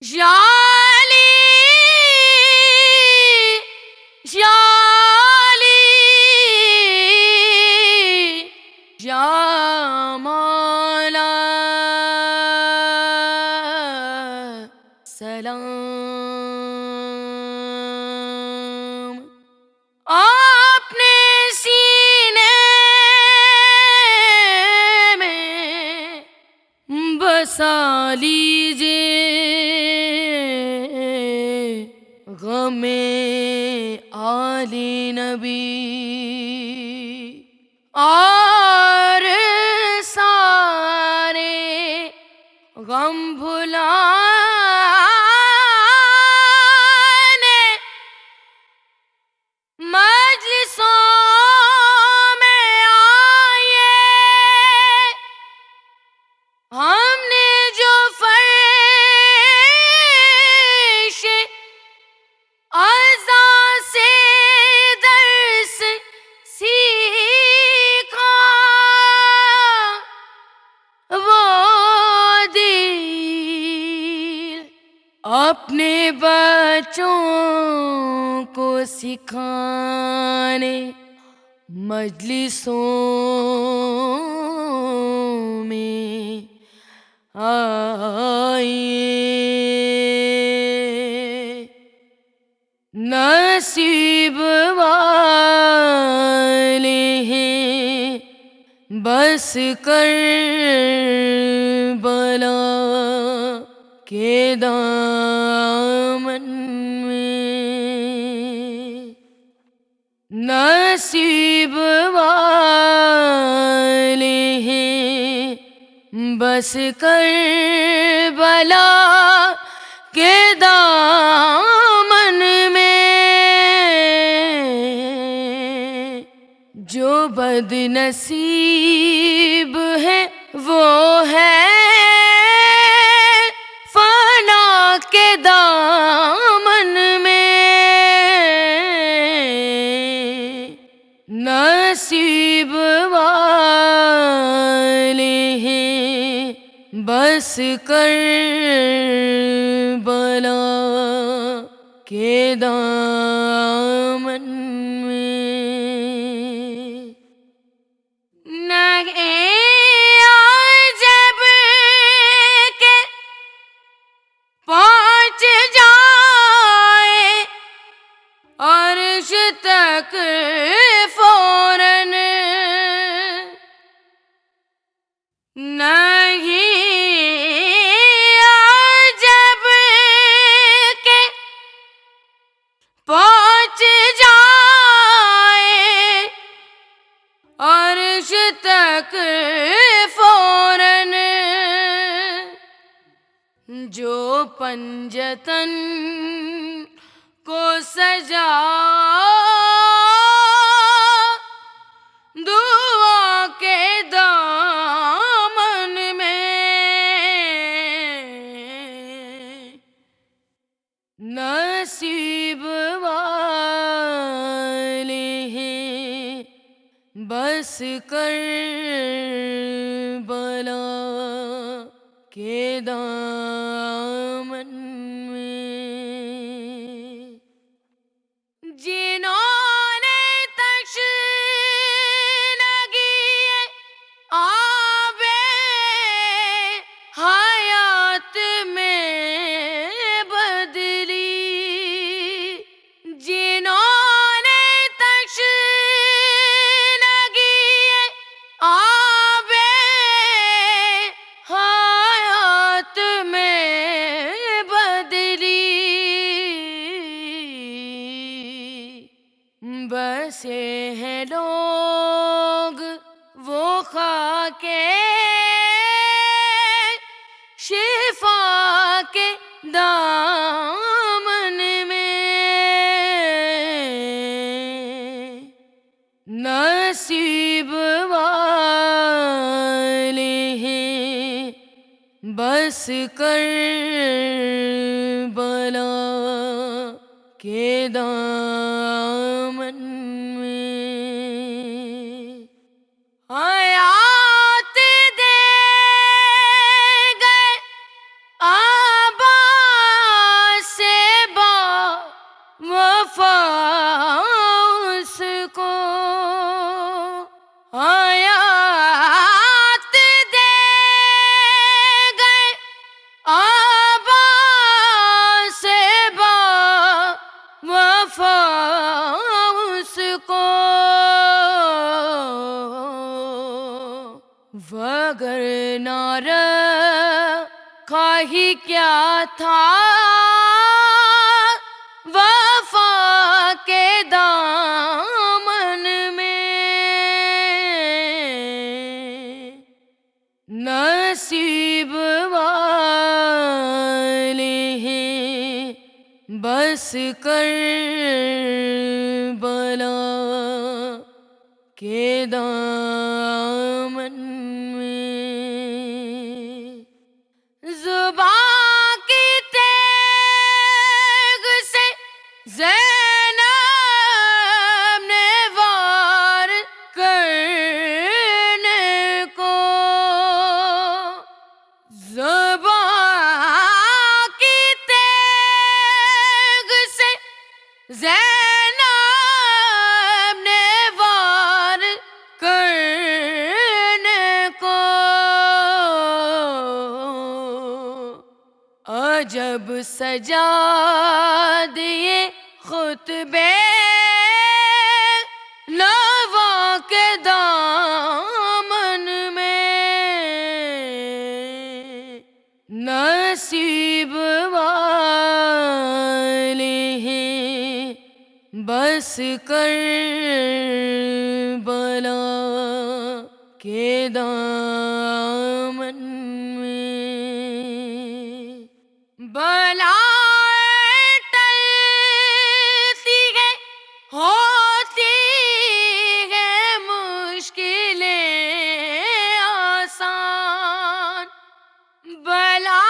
یا علی یا علی یا مولا سلام اپنے سینے میں بسا لیجیے غم آل نبی اور سارے غم بھلانے مجلسوں میں آئیے ہم نے جو فرش ازا سے درس سیکھا وہ دل اپنے بچوں کو سکھانے مجلسوں میں آئیے نصیب والے ہیں بس کربلا کے دامن میں نصیب والے ہیں بس کربلا کے دامن میں جو بد نصیب ہے وہ ہے فنا کے دامن میں نصیب والے ہیں بس کربلا کے دامن میں عجب کہ پہنچ جائے عرش تک فوراً عجب کہ پہنچ جائے عرش تک فوراً جو پنجتن کو سجا دعا کے دامن میں نصیب والے ہیں بس کربلا کے دامن میں جنہوں نے تشنگی آب حیات میں بدلی جنہوں نے تشنگی آب حیات میں بدلی بسے ہیں لوگ وہ خاک شفا کے دامن میں نصیب والے ہیں بس کربلا کے دامن میں حیات دے گئے آباد کیا تھا وفا کے دامن میں، نصیب والے ہیں بس کربلا کے دامن میں۔ زباں کی تیغ سے زینب نے وار کرنے کو، زباں کی تیغ سے زینب نے وار کرنے کو، عجب سجا دیے خطبے نوا کے دامن میں، نصیب والے ہیں بس کربلا کے دامن میں۔ بلائیں ٹلتی ہیں، ہوتی ہیں مشکلیں آسان، بلائیں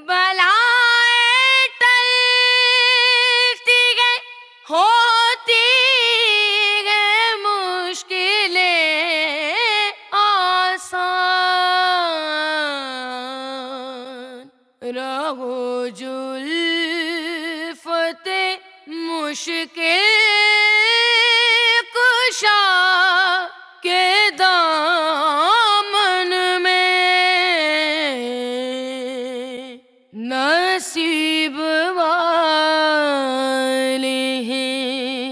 بلائیں ٹلتی ہیں، ہوتی ہیں مشکلیں آسان، رہو جلفت مشکل کشا کے دامن میں، نصیب والے ہیں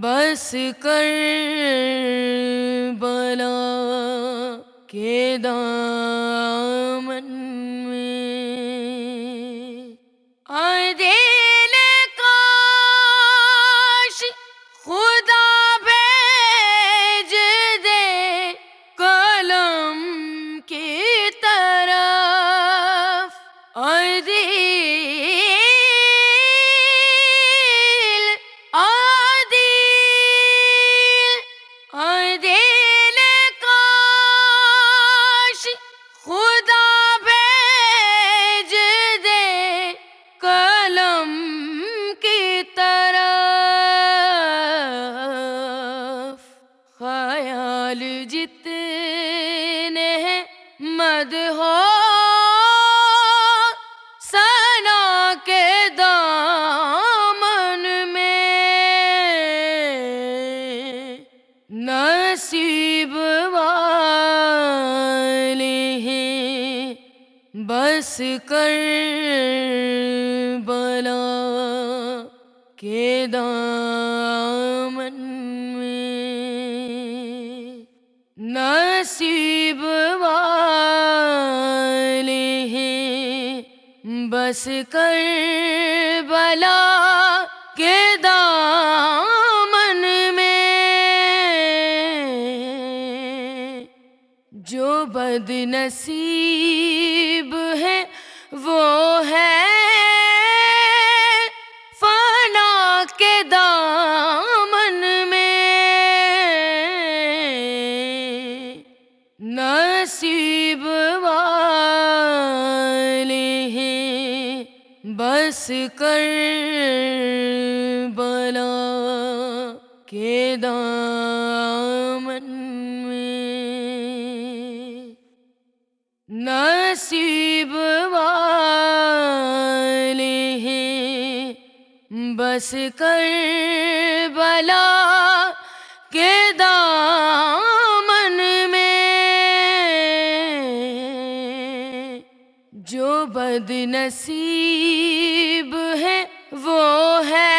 بس کربلا کے دامن میں۔ دل کاش خدا بھیج دے قلم کی طرف، دل کاش خدا بھیج دے قلم کی طرف، خیال جتنے ہیں مدحو ثنا کے دامن میں، نصیب والے ہیں بس کربلا کے دامن میں، نصیب والے ہیں بس کربلا کے دامن میں، جو بد نصیب ہے وہ ہے فنا کے دامن میں، نصیب والے ہیں بس کربلا کے دامن میں، نصیب والے ہیں بس کربلا کے دامن میں۔ جو بد نصیب ہے وہ ہے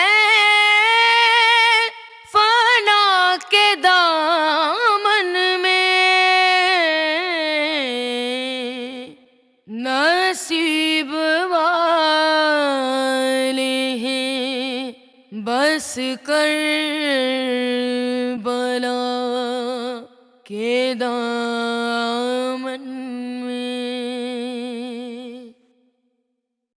فنا کے دامن میں، نصیب والے ہیں بس کر